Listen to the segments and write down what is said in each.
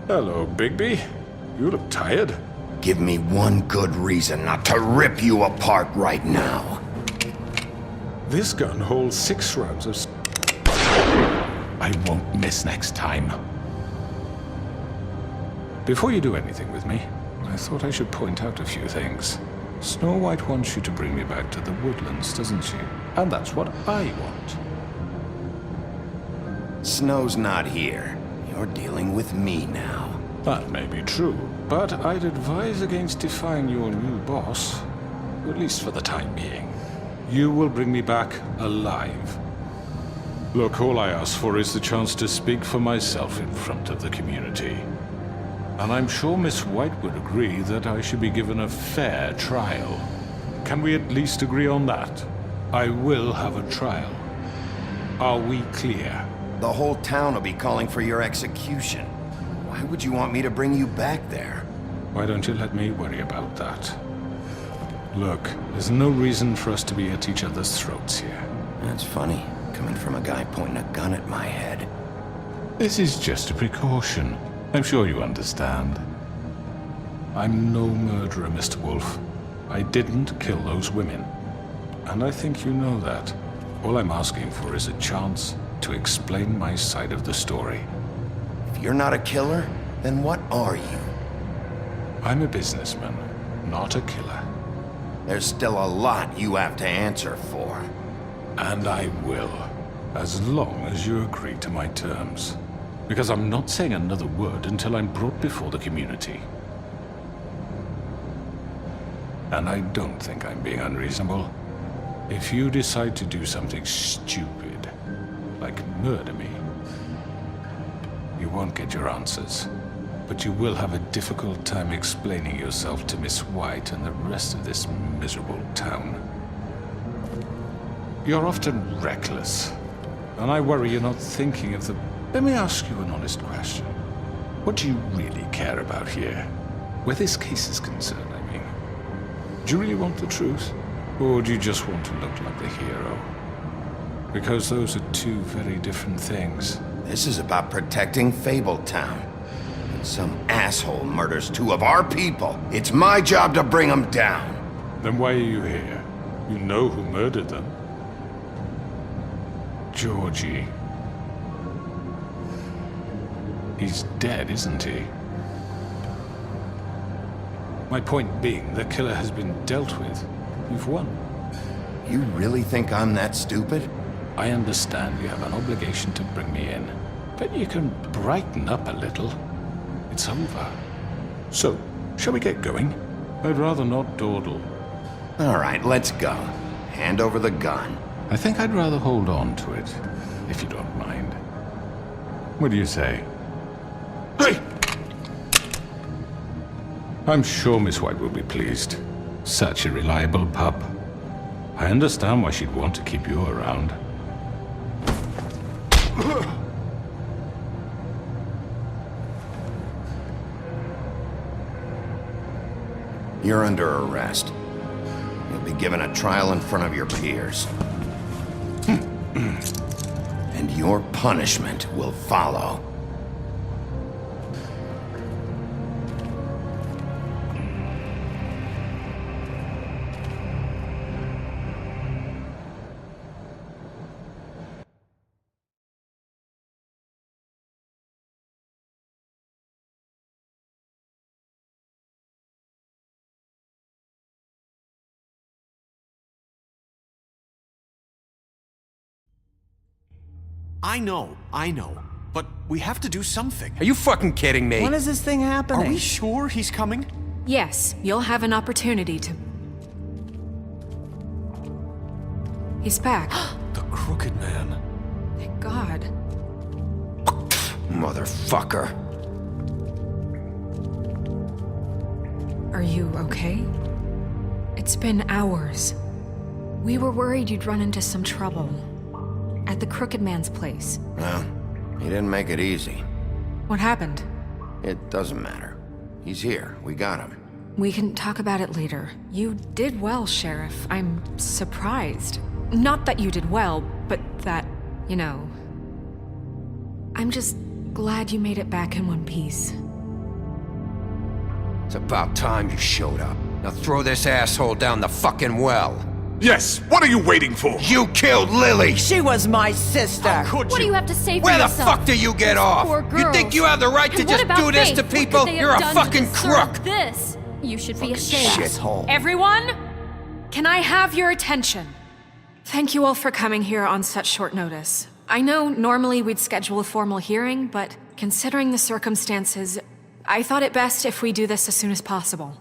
Hello, Bigby. You look tired. Give me one good reason not to rip you apart right now. This gun holds 6 rounds of... I won't miss next time. Before you do anything with me, I thought I should point out a few things. Snow White wants you to bring me back to the woodlands, doesn't she? And that's what I want. Snow's not here. You're dealing with me now. That may be true, but I'd advise against defying your new boss, at least for the time being. You will bring me back alive. Look, all I ask for is the chance to speak for myself in front of the community. And I'm sure Miss White would agree that I should be given a fair trial. Can we at least agree on that? I will have a trial. Are we clear? The whole town will be calling for your execution. Why would you want me to bring you back there? Why don't you let me worry about that? Look, there's no reason for us to be at each other's throats here. That's funny, coming from a guy pointing a gun at my head. This is just a precaution. I'm sure you understand. I'm no murderer, Mr. Wolf. I didn't kill those women. And I think you know that. All I'm asking for is a chance to explain my side of the story. If you're not a killer, then what are you? I'm a businessman, not a killer. There's still a lot you have to answer for. And I will, as long as you agree to my terms. Because I'm not saying another word until I'm brought before the community. And I don't think I'm being unreasonable. If you decide to do something stupid, like murder me, you won't get your answers. But you will have a difficult time explaining yourself to Miss White and the rest of this miserable town. You're often reckless, and I worry you're not thinking of the... Let me ask you an honest question. What do you really care about here? Where this case is concerned, I mean. Do you really want the truth? Or do you just want to look like the hero? Because those are two very different things. This is about protecting Fabletown. And some asshole murders two of our people. It's my job to bring them down. Then why are you here? You know who murdered them. Georgie. He's dead, isn't he? My point being, the killer has been dealt with. You've won. You really think I'm that stupid? I understand you have an obligation to bring me in, but you can brighten up a little. It's over. So, shall we get going? I'd rather not dawdle. All right, let's go. Hand over the gun. I think I'd rather hold on to it, if you don't mind. What do you say? Hey! I'm sure Miss White will be pleased. Such a reliable pup. I understand why she'd want to keep you around. You're under arrest. You'll be given a trial in front of your peers. And your punishment will follow. I know. But we have to do something. Are you fucking kidding me? When is this thing happening? Are we sure he's coming? Yes, you'll have an opportunity to... He's back. The Crooked Man. Thank God. Motherfucker. Are you okay? It's been hours. We were worried you'd run into some trouble. At the Crooked Man's place. Well, he didn't make it easy. What happened? It doesn't matter. He's here. We got him. We can talk about it later. You did well, Sheriff. I'm surprised. Not that you did well, but that, you know... I'm just glad you made it back in one piece. It's about time you showed up. Now throw this asshole down the fucking well. Yes, what are you waiting for? You killed Lily! She was my sister. Could What do you have to say for Where the yourself? fuck do you get off? Poor You girls. think you have the right to And just what about do this Faith? to What could people? they have You're a done to fucking deserve crook! This. You should be ashamed. Shithole. Everyone, can I have your attention? Thank you all for coming here on such short notice. I know normally we'd schedule a formal hearing, but considering the circumstances, I thought it best if we do this as soon as possible.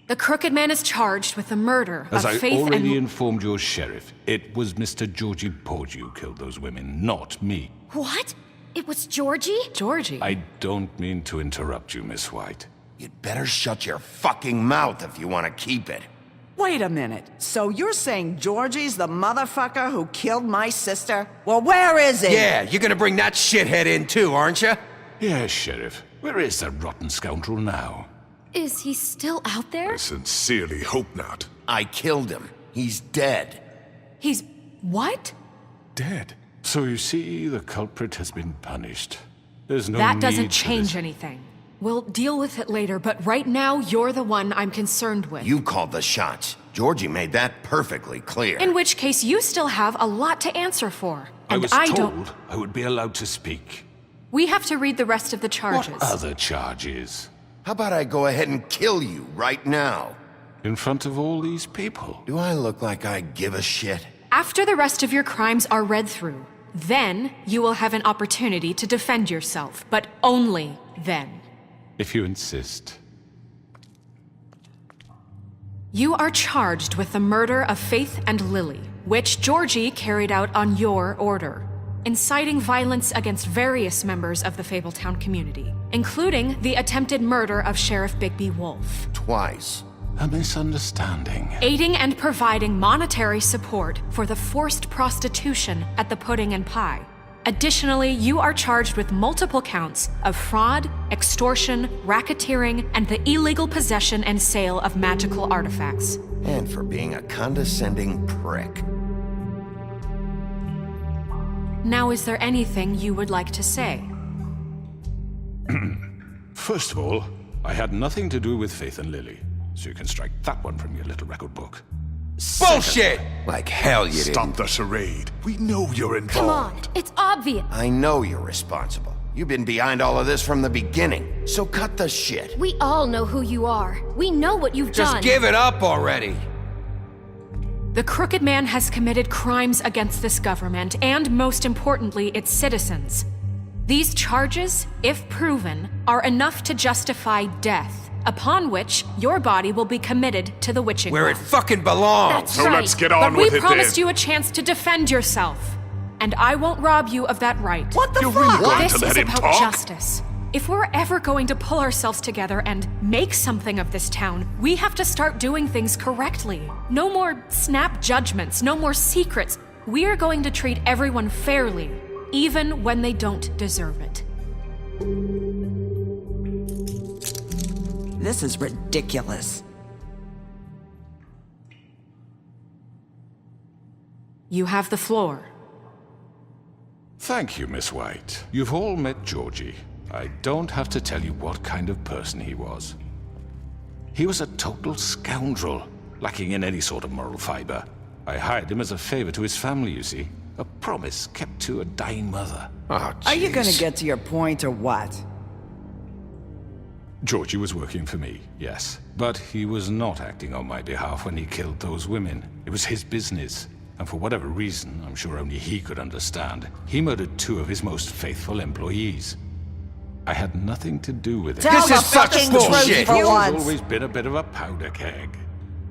The Crooked Man is charged with the murder As of I Faith already and... informed your sheriff, it was Mr. Georgie Porge who killed those women, not me. What? It was Georgie? Georgie? I don't mean to interrupt you, Miss White. You'd better shut your fucking mouth if you want to keep it. Wait a minute. So you're saying Georgie's the motherfucker who killed my sister? Well, where is he? Yeah, you're gonna bring that shithead in too, aren't you? Yes, Sheriff. Where is that rotten scoundrel now? Is he still out there? I sincerely hope not. I killed him. He's dead. He's... what? Dead. So you see, the culprit has been punished. There's no That need doesn't for change this. anything. We'll deal with it later, but right now, you're the one I'm concerned with. You called the shots. Georgie made that perfectly clear. In which case, you still have a lot to answer for. I And was don't... told I would be allowed to speak. We have to read the rest of the charges. What other charges? How about I go ahead and kill you right now? In front of all these people? Do I look like I give a shit? After the rest of your crimes are read through, then you will have an opportunity to defend yourself, but only then. If you insist. You are charged with the murder of Faith and Lily, which Georgie carried out on your order, inciting violence against various members of the Fabletown community, including the attempted murder of Sheriff Bigby Wolf. Twice. A misunderstanding. Aiding and providing monetary support for the forced prostitution at the Pudding and Pie. Additionally, you are charged with multiple counts of fraud, extortion, racketeering, and the illegal possession and sale of magical artifacts. And for being a condescending prick. Now, is there anything you would like to say? First of all, I had nothing to do with Faith and Lily, so you can strike that one from your little record book. Bullshit! Like hell you Stop didn't. the charade. We know you're involved. Come on, it's obvious. I know you're responsible. You've been behind all of this from the beginning, so cut the shit. We all know who you are. We know what you've Just done. give it up already. The Crooked Man has committed crimes against this government and, most importantly, its citizens. These charges, if proven, are enough to justify death, upon which your body will be committed to the witching Where it well. fucking belongs. That's So right. let's get on But we with it promised then. you a chance to defend yourself, and I won't rob you of that right. What the You're fuck? really going This to let is him about talk? justice. If we're ever going to pull ourselves together and make something of this town, we have to start doing things correctly. No more snap judgments, no more secrets. We are going to treat everyone fairly, even when they don't deserve it. This is ridiculous. You have the floor. Thank you, Miss White. You've all met Georgie. I don't have to tell you what kind of person he was. He was a total scoundrel, lacking in any sort of moral fiber. I hired him as a favor to his family, you see. A promise kept to a dying mother. Oh, Are you gonna jeez. get to your point or what? Georgie was working for me, yes. But he was not acting on my behalf when he killed those women. It was his business. And for whatever reason, I'm sure only he could understand, he murdered 2 of his most faithful employees. I had nothing to do with it. Tell This the is such fucking bullshit. truth for Georgie's once. always been a bit of a powder keg.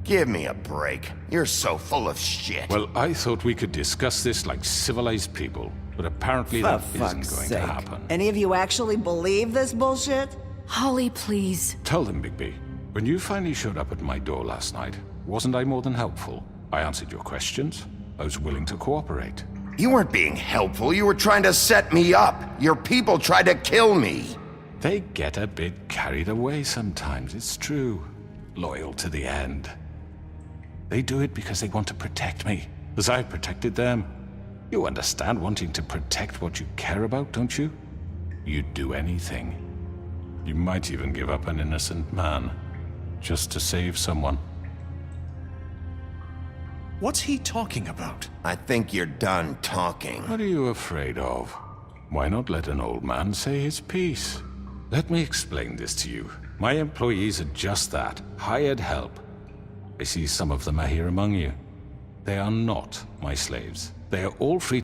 Give me a break. You're so full of shit. Well, I thought we could discuss this like civilized people, but apparently For that fuck's isn't going sake. to happen. Any of you actually believe this bullshit? Holly, please. Tell them, Bigby, when you finally showed up at my door last night, wasn't I more than helpful? I answered your questions. I was willing to cooperate. You weren't being helpful. You were trying to set me up. Your people tried to kill me. They get a bit carried away sometimes, it's true. Loyal to the end. They do it because they want to protect me, as I've protected them. You understand wanting to protect what you care about, don't you? You'd do anything. You might even give up an innocent man, just to save someone. What's he talking about? I think you're done talking. What are you afraid of? Why not let an old man say his piece? Let me explain this to you. My employees are just that, hired help. I see some of them are here among you. They are not my slaves. They are all free